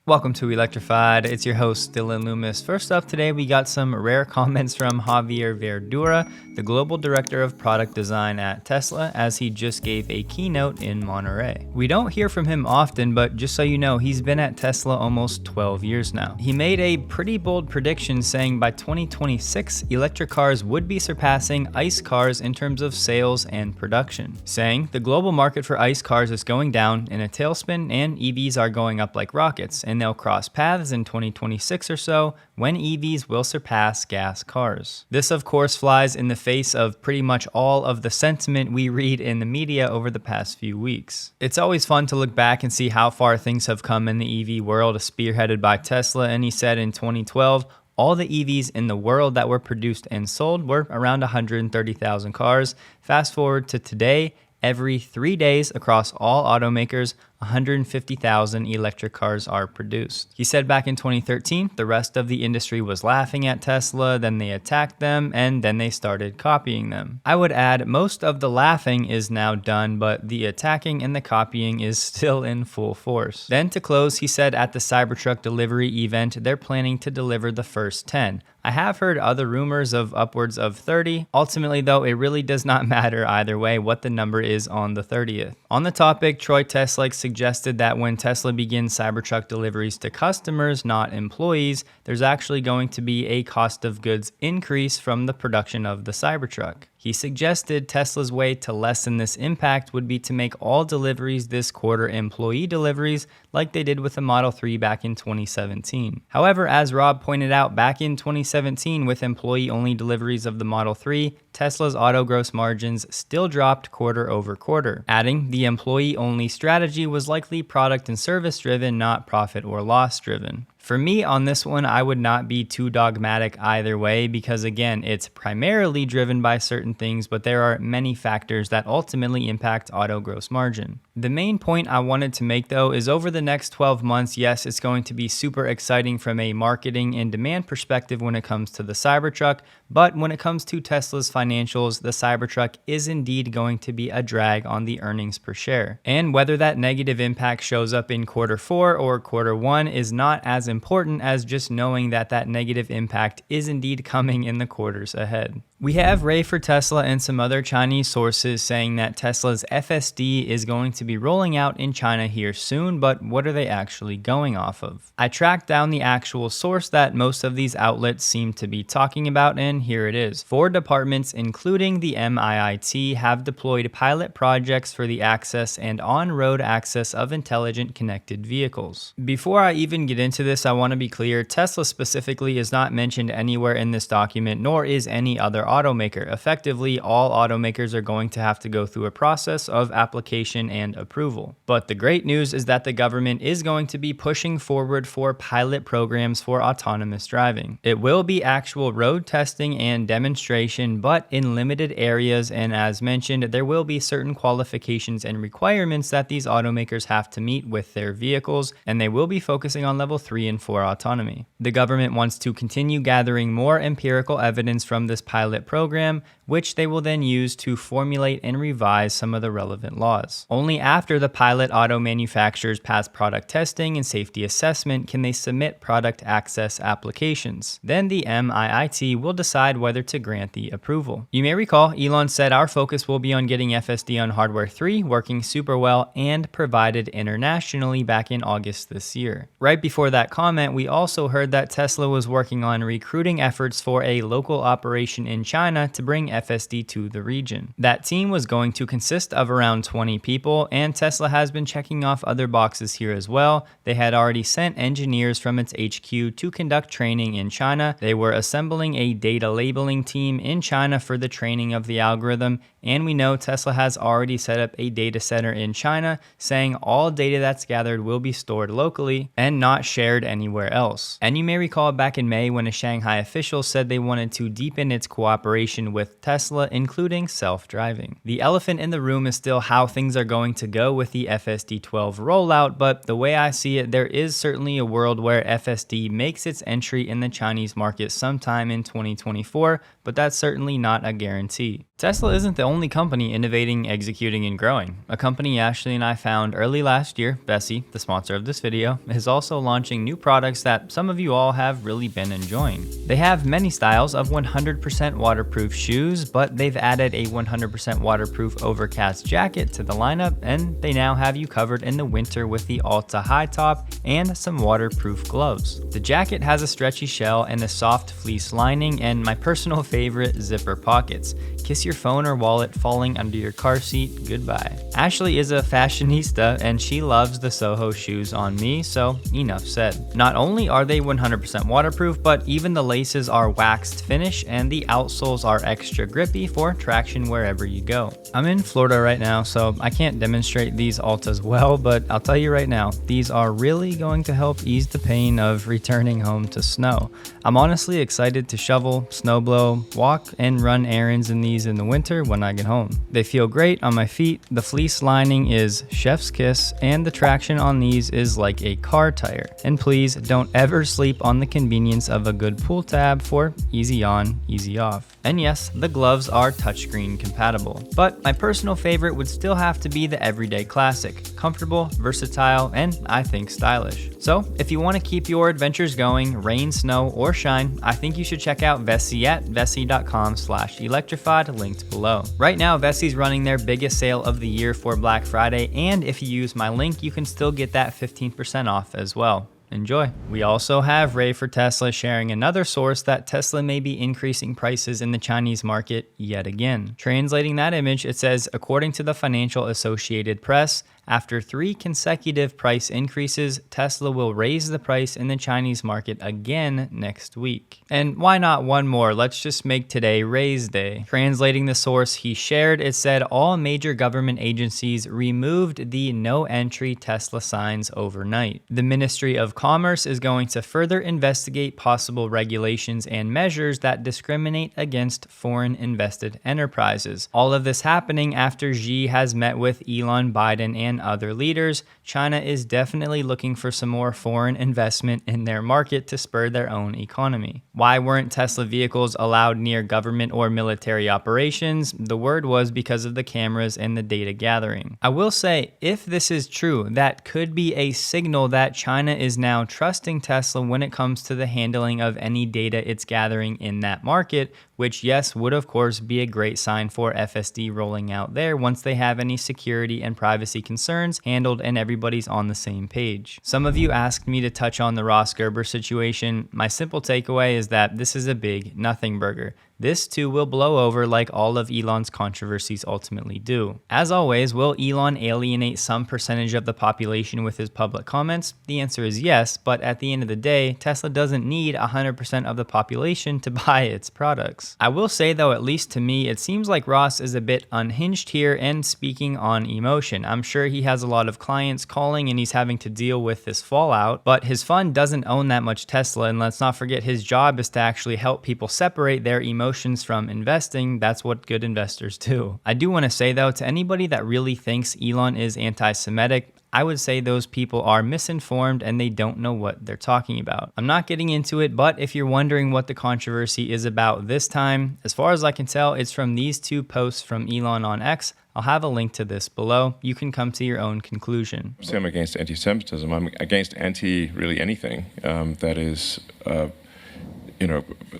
Welcome to Electrified. It's your host, Dylan Loomis. First up today, we got some rare comments from Javier Verdura, the Global Director of Product Design at Tesla, as he just gave a keynote in Monterey. We don't hear from him often, but just so you know, he's been at Tesla almost 12 years now. He made a pretty bold prediction saying by 2026, electric cars would be surpassing ICE cars in terms of sales and production, saying the global market for ICE cars is going down in a tailspin and EVs are going up like rockets, and they'll cross paths in 2026 or so when EVs will surpass gas cars. This of course flies in the face of pretty much all of the sentiment we read in the media over the past few weeks. It's always fun to look back and see how far things have come in the EV world, spearheaded by Tesla, and he said in 2012, all the EVs in the world that were produced and sold were around 130,000 cars. Fast forward to today, every 3 days across all automakers, 150,000 electric cars are produced. He said back in 2013, the rest of the industry was laughing at Tesla, then they attacked them, and then they started copying them. I would add, most of the laughing is now done, but the attacking and the copying is still in full force. Then to close, he said at the Cybertruck delivery event, they're planning to deliver the first 10. I have heard other rumors of upwards of 30. Ultimately though, it really does not matter either way what the number is on the 30th. On the topic, Troy Teslike suggested that when Tesla begins Cybertruck deliveries to customers, not employees, there's actually going to be a cost of goods increase from the production of the Cybertruck. He suggested Tesla's way to lessen this impact would be to make all deliveries this quarter employee deliveries like they did with the Model 3 back in 2017. However, as Rob pointed out, back in 2017 with employee-only deliveries of the Model 3, Tesla's auto gross margins still dropped quarter over quarter, adding the employee-only strategy was likely product and service driven, not profit or loss driven. For me on this one, I would not be too dogmatic either way because again, it's primarily driven by certain things, but there are many factors that ultimately impact auto gross margin. The main point I wanted to make though is over the next 12 months, yes, it's going to be super exciting from a marketing and demand perspective when it comes to the Cybertruck, but when it comes to Tesla's financials, the Cybertruck is indeed going to be a drag on the earnings per share. And whether that negative impact shows up in quarter 4 or quarter 1 is not as important as just knowing that that negative impact is indeed coming in the quarters ahead. We have Ray for Tesla and some other Chinese sources saying that Tesla's FSD is going to be rolling out in China here soon, but what are they actually going off of? I tracked down the actual source that most of these outlets seem to be talking about, and here it is. 4 departments, including the MIIT, have deployed pilot projects for the access and on-road access of intelligent connected vehicles. Before I even get into this, I want to be clear, Tesla specifically is not mentioned anywhere in this document, nor is any other automaker. Effectively, all automakers are going to have to go through a process of application and approval. But the great news is that the government is going to be pushing forward for pilot programs for autonomous driving. It will be actual road testing and demonstration, but in limited areas, and as mentioned, there will be certain qualifications and requirements that these automakers have to meet with their vehicles, and they will be focusing on level 3 and 4 autonomy. The government wants to continue gathering more empirical evidence from this pilot program, which they will then use to formulate and revise some of the relevant laws. Only after the pilot auto manufacturers pass product testing and safety assessment can they submit product access applications. Then the MIIT will decide whether to grant the approval. You may recall, Elon said our focus will be on getting FSD on hardware 3 working super well and provided internationally back in August this year. Right before that comment, we also heard that Tesla was working on recruiting efforts for a local operation in China to bring FSD to the region. That team was going to consist of around 20 people, and Tesla has been checking off other boxes here as well. They had already sent engineers from its HQ to conduct training in China. They were assembling a data labeling team in China for the training of the algorithm, and we know Tesla has already set up a data center in China, saying all data that's gathered will be stored locally and not shared anywhere else. And you may recall back in May when a Shanghai official said they wanted to deepen its cooperation with Tesla, including self-driving. The elephant in the room is still how things are going to go with the FSD 12 rollout, but the way I see it, there is certainly a world where FSD makes its entry in the Chinese market sometime in 2024, but that's certainly not a guarantee. Tesla isn't the only company innovating, executing, and growing. A company Ashley and I found early last year, Vessi, the sponsor of this video, is also launching new products that some of you all have really been enjoying. They have many styles of 100% waterproof shoes, but they've added a 100% waterproof overcast jacket to the lineup, and they now have you covered in the winter with the Alta high top and some waterproof gloves. The jacket has a stretchy shell and a soft fleece lining, and my personal favorite, zipper pockets. Kiss your phone or wallet falling under your car seat goodbye. Ashley is a fashionista and she loves the Soho shoes on me, so enough said. Not only are they 100% waterproof, but even the laces are waxed finish and the outsoles are extra grippy for traction wherever you go. I'm in Florida right now, so I can't demonstrate these Altas well, but I'll tell you right now, these are really going to help ease the pain of returning home to snow. I'm honestly excited to shovel, snowblow, walk, and run errands in these in the winter when I get home. They feel great on my feet, the fleece lining is chef's kiss, and the traction on these is like a car tire. And please don't ever sleep on the convenience of a good pull tab for easy on, easy off. And yes, the gloves are touchscreen compatible, but my personal favorite would still have to be the everyday classic, comfortable, versatile, and I think stylish. So if you want to keep your adventures going, rain, snow, or shine, I think you should check out Vessi at vessi.com/electrified, linked below. Right now, Vessi's running their biggest sale of the year for Black Friday, and if you use my link, you can still get that 15% off as well. Enjoy. We also have Ray for Tesla sharing another source that Tesla may be increasing prices in the Chinese market yet again. Translating that image, it says, according to the Financial Associated Press, after 3 consecutive price increases, Tesla will raise the price in the Chinese market again next week. And why not one more? Let's just make today Ray's Day. Translating the source he shared, it said all major government agencies removed the no entry Tesla signs overnight. The Ministry of Commerce is going to further investigate possible regulations and measures that discriminate against foreign invested enterprises. All of this happening after Xi has met with Elon, Biden, and other leaders. China is definitely looking for some more foreign investment in their market to spur their own economy. Why weren't Tesla vehicles allowed near government or military operations? The word was because of the cameras and the data gathering. I will say, if this is true, that could be a signal that China is now trusting Tesla when it comes to the handling of any data it's gathering in that market, which yes, would of course be a great sign for FSD rolling out there once they have any security and privacy concerns handled and everybody's on the same page. Some of you asked me to touch on the Ross Gerber situation. My simple takeaway is that this is a big nothing burger. This too will blow over like all of Elon's controversies ultimately do. As always, will Elon alienate some percentage of the population with his public comments? The answer is yes, but at the end of the day, Tesla doesn't need 100% of the population to buy its products. I will say though, at least to me, it seems like Ross is a bit unhinged here and speaking on emotion. I'm sure he has a lot of clients calling and he's having to deal with this fallout, but his fund doesn't own that much Tesla, and let's not forget his job is to actually help people separate their emotions from investing. That's what good investors do. I do want to say though, to anybody that really thinks Elon is anti-Semitic, I would say those people are misinformed and they don't know what they're talking about. I'm not getting into it, but if you're wondering what the controversy is about this time, as far as I can tell, it's from these 2 posts from Elon on X. I'll have a link to this below. You can come to your own conclusion. I'm against anti-Semitism. I'm against really anything that is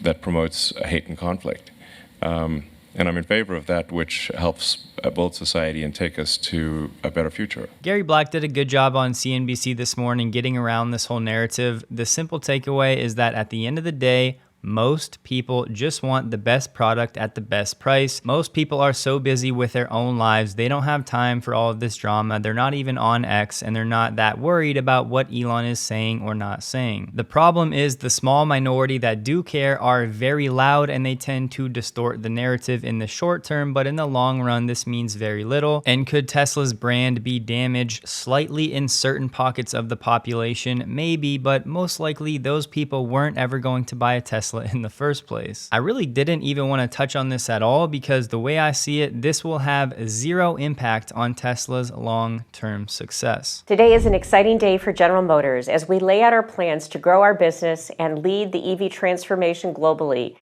that promotes hate and conflict. And I'm in favor of that which helps build society and take us to a better future. Gary Black did a good job on CNBC this morning getting around this whole narrative. The simple takeaway is that at the end of the day, most people just want the best product at the best price. Most people are so busy with their own lives, they don't have time for all of this drama. They're not even on X, and they're not that worried about what Elon is saying or not saying. The problem is the small minority that do care are very loud, and they tend to distort the narrative in the short term, but in the long run, this means very little. And could Tesla's brand be damaged slightly in certain pockets of the population? Maybe, but most likely those people weren't ever going to buy a Tesla in the first place. I really didn't even want to touch on this at all because the way I see it, this will have zero impact on Tesla's long-term success. Today is an exciting day for General Motors as we lay out our plans to grow our business and lead the EV transformation globally.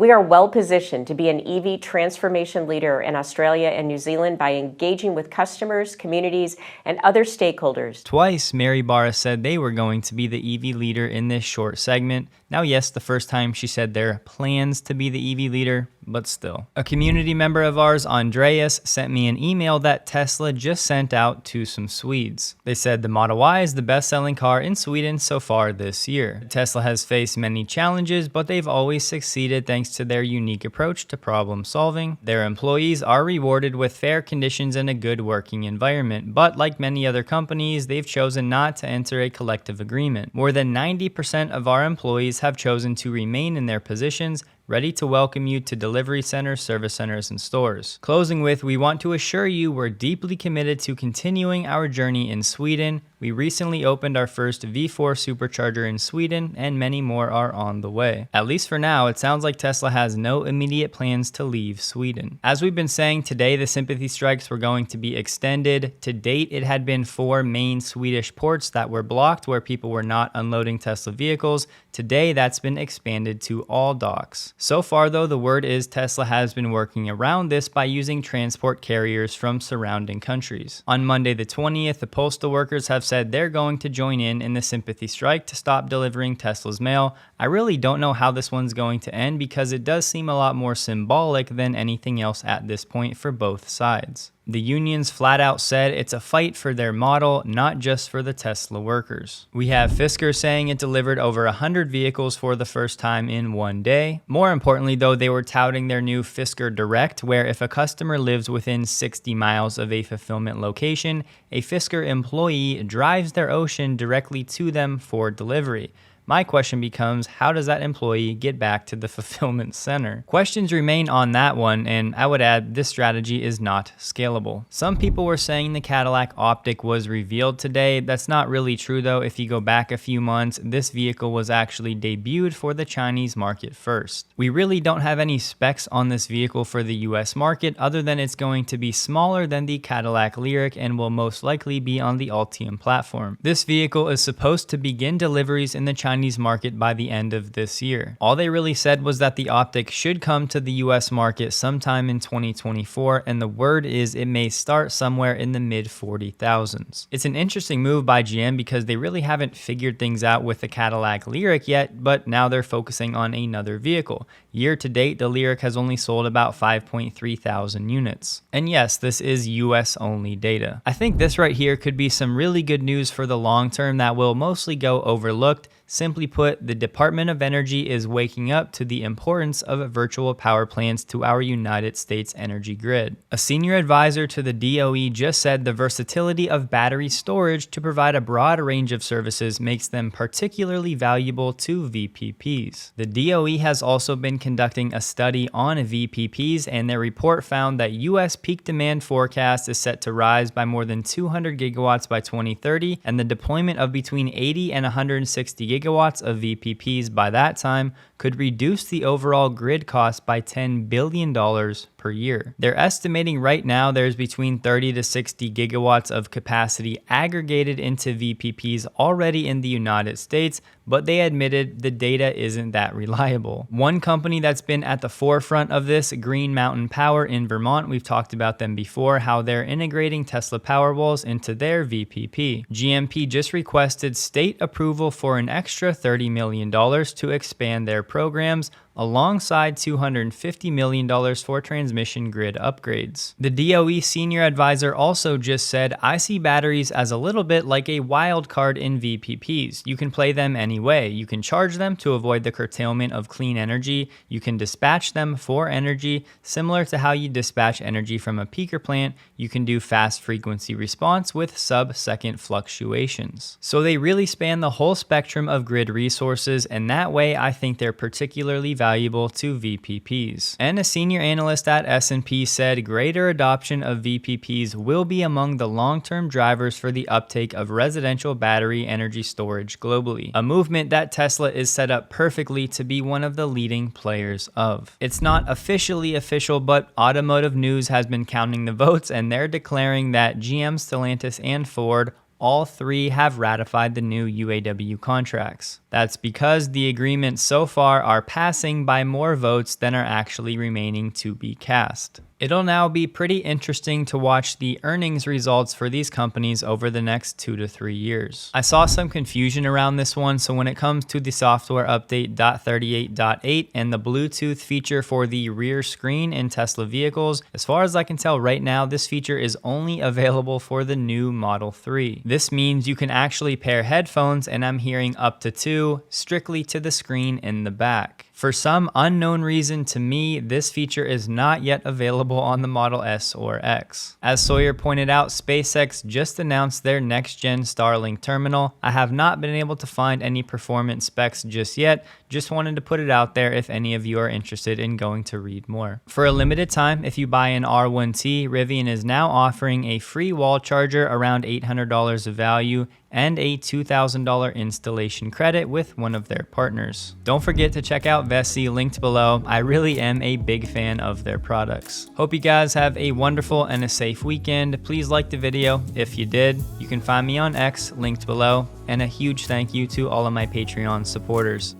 We are well positioned to be an EV transformation leader in Australia and New Zealand by engaging with customers, communities, and other stakeholders. Twice, Mary Barra said they were going to be the EV leader in this short segment. Now, yes, the first time she said their plans to be the EV leader, but still. A community member of ours, Andreas, sent me an email that Tesla just sent out to some Swedes. They said the Model Y is the best-selling car in Sweden so far this year. Tesla has faced many challenges, but they've always succeeded thanks to their unique approach to problem solving. Their employees are rewarded with fair conditions and a good working environment, but like many other companies, they've chosen not to enter a collective agreement. More than 90% of our employees have chosen to remain in their positions, ready to welcome you to delivery centers, service centers, and stores. Closing with, we want to assure you we're deeply committed to continuing our journey in Sweden. We recently opened our first V4 supercharger in Sweden, and many more are on the way. At least for now, it sounds like Tesla has no immediate plans to leave Sweden. As we've been saying, today the sympathy strikes were going to be extended. To date, it had been 4 main Swedish ports that were blocked where people were not unloading Tesla vehicles. Today, that's been expanded to all docks. So far, though, the word is Tesla has been working around this by using transport carriers from surrounding countries. On Monday the 20th, the postal workers have said they're going to join in the sympathy strike to stop delivering Tesla's mail. I really don't know how this one's going to end because it does seem a lot more symbolic than anything else at this point for both sides. The unions flat out said it's a fight for their model, not just for the Tesla workers. We have Fisker saying it delivered over 100 vehicles for the first time in one day. More importantly, though, they were touting their new Fisker Direct, where if a customer lives within 60 miles of a fulfillment location, a Fisker employee drives their Ocean directly to them for delivery. My question becomes, how does that employee get back to the fulfillment center? Questions remain on that one, and I would add this strategy is not scalable. Some people were saying the Cadillac Optiq was revealed today. That's not really true though. If you go back a few months, this vehicle was actually debuted for the Chinese market first. We really don't have any specs on this vehicle for the US market other than it's going to be smaller than the Cadillac Lyriq and will most likely be on the Ultium platform. This vehicle is supposed to begin deliveries in the Chinese market by the end of this year. All they really said was that the Optiq should come to the US market sometime in 2024, and the word is it may start somewhere in the mid 40,000s. It's an interesting move by GM because they really haven't figured things out with the Cadillac Lyriq yet, but now they're focusing on another vehicle. Year to date, the Lyriq has only sold about 5.3 thousand units. And yes, this is US only data. I think this right here could be some really good news for the long term that will mostly go overlooked. Simply put, the Department of Energy is waking up to the importance of virtual power plants to our United States energy grid. A senior advisor to the DOE just said the versatility of battery storage to provide a broad range of services makes them particularly valuable to VPPs. The DOE has also been conducting a study on VPPs, and their report found that US peak demand forecast is set to rise by more than 200 gigawatts by 2030, and the deployment of between 80 and 160 gigawatts of VPPs by that time could reduce the overall grid cost by $10 billion per year. They're estimating right now there's between 30 to 60 gigawatts of capacity aggregated into VPPs already in the United States, but they admitted the data isn't that reliable. One company that's been at the forefront of this, Green Mountain Power in Vermont, we've talked about them before, how they're integrating Tesla Powerwalls into their VPP. GMP just requested state approval for an extra $30 million to expand their programs, alongside $250 million for transmission grid upgrades. The DOE senior advisor also just said, I see batteries as a little bit like a wild card in VPPs. You can play them any way. You can charge them to avoid the curtailment of clean energy. You can dispatch them for energy, similar to how you dispatch energy from a peaker plant. You can do fast frequency response with sub-second fluctuations. So they really span the whole spectrum of grid resources, and that way I think they're particularly valuable to VPPs. And a senior analyst at S&P said greater adoption of VPPs will be among the long-term drivers for the uptake of residential battery energy storage globally, a movement that Tesla is set up perfectly to be one of the leading players of. It's not officially official, but Automotive News has been counting the votes, and they're declaring that GM, Stellantis, and Ford all three have ratified the new UAW contracts. That's because the agreements so far are passing by more votes than are actually remaining to be cast. It'll now be pretty interesting to watch the earnings results for these companies over the next 2 to 3 years. I saw some confusion around this one, so when it comes to the software update .38.8 and the Bluetooth feature for the rear screen in Tesla vehicles, as far as I can tell right now, this feature is only available for the new Model 3. This means you can actually pair headphones, and I'm hearing up to 2 strictly to the screen in the back. For some unknown reason to me, this feature is not yet available on the Model S or X. As Sawyer pointed out, SpaceX just announced their next-gen Starlink terminal. I have not been able to find any performance specs just yet, just wanted to put it out there if any of you are interested in going to read more. For a limited time, if you buy an R1T, Rivian is now offering a free wall charger around $800 of value and a $2,000 installation credit with one of their partners. Don't forget to check out Vessi, linked below. I really am a big fan of their products. Hope you guys have a wonderful and a safe weekend. Please like the video if you did. You can find me on X, linked below, and a huge thank you to all of my Patreon supporters.